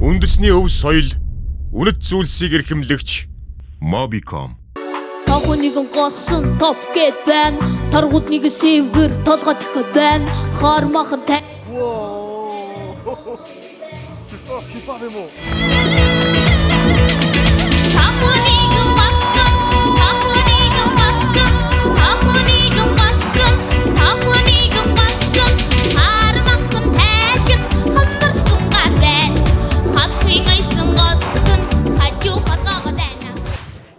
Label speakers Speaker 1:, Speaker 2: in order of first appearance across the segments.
Speaker 1: Үндэсний өв соёл, үнэт зүйлсийг эрхэмлэгч Mobicom.
Speaker 2: Тагуу нэгэн госон топ гэд байна. Таргууд нэг сэвгэр толгой төхөд байна. Хар махан тай.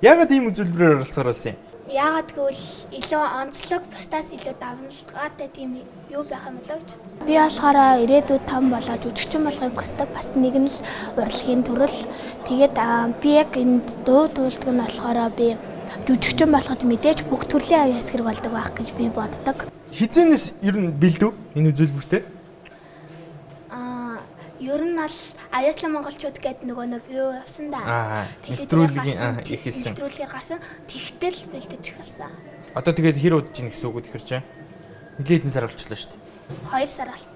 Speaker 3: Яагаад ийм үзүүлбэрээр оролцохоор болсон юм?
Speaker 4: Яагаад гэвэл илүү онцлог бусдаас илүү давмжлагаатай тийм юу байх юм болов гэж. Би болохоор ирээдүйд том болоод жүжигчин болохыг хүсдэг. Бас нэг нь л урлагийн төрөл. Тэгээд би яг энд дуу туулдаг нь болохоор би жүжигчин болоход мэдээж бүх төрлийн авьяас хэрэг болдог байх гэж би боддог.
Speaker 3: Хизэнээс ер нь бэлдв энэ үзүүлбэртээ?
Speaker 4: Ер нь бол аяаслан монголчууд гэдэг нөгөө нэг юу явсан да.
Speaker 3: Нэвтрүүлгийн их хэлсэн.
Speaker 4: Нэвтрүүлгээр гарсан. Тэгтэл бэлдэж эхэлсэн.
Speaker 3: Одоо тэгээд хэр удаж ийн гэсэн үг үү тэгэхээр чинь? Нилээд хэдэн сар болчихлоо шүү дээ.
Speaker 4: 2 сар болсон.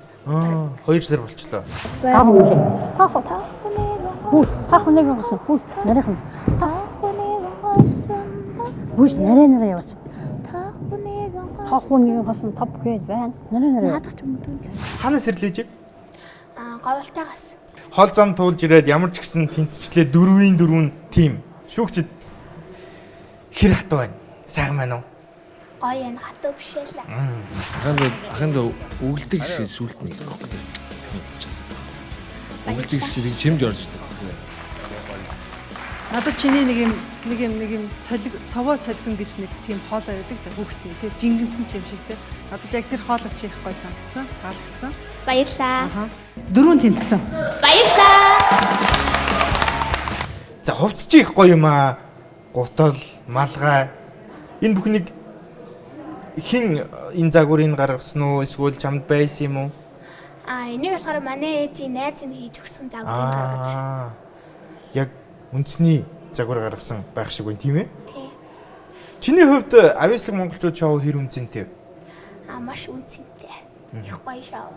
Speaker 3: 2 сар болчихлоо.
Speaker 5: Тахуныг госон. Хүүш нарийнхан. Хүүш нарийнараа явуулсан. Тахуныг госон топ гээд байна. Нарийнараа.
Speaker 4: Наадах юм дүү.
Speaker 3: Ханаас ирлээж?
Speaker 4: Говьлтайгаас.
Speaker 3: Хол зам туулж ирээд ямар ч гэсэн тэнцвчлээ 4-4 тим. Шүүгчд хэр хатуу байна? Сайхан байна уу?
Speaker 4: Гоё энэ хатуу биш ээ л.
Speaker 6: Аханд өгөлдөг шиг сүлд нэг гоо. Өгөлдөг шиг чимж орж идэг.
Speaker 7: Надад чиний нэг юм цовоо цолгон гэж нэг тийм хоолой байдаг да хүүхдийн тийм жингэнсэн ч юм шиг тийм. Надад яг тэр хоолой чих гой санагдсан, таалагдсан.
Speaker 4: Баярлаа.
Speaker 7: 4 тэнцсэн.
Speaker 4: Баярлаа.
Speaker 3: За хувцс чи их гоё юм аа. Гутал, малгай. Энэ бүхнийг хин энэ загварыг гаргасан уу? Эсвэл чамд байсан юм уу?
Speaker 4: Энийг болохоор манай ээжийн найз нь хийж өгсөн загварын гаргаж.
Speaker 3: Яг үндэсний загвар гаргасан байх шиг байна тийм ээ?
Speaker 4: Тий.
Speaker 3: Чиний хувьд авьяаслаг монголчууд шоу хэр үнцэнтэй?
Speaker 4: Маш үнцэнтэй. Их гоё шоу.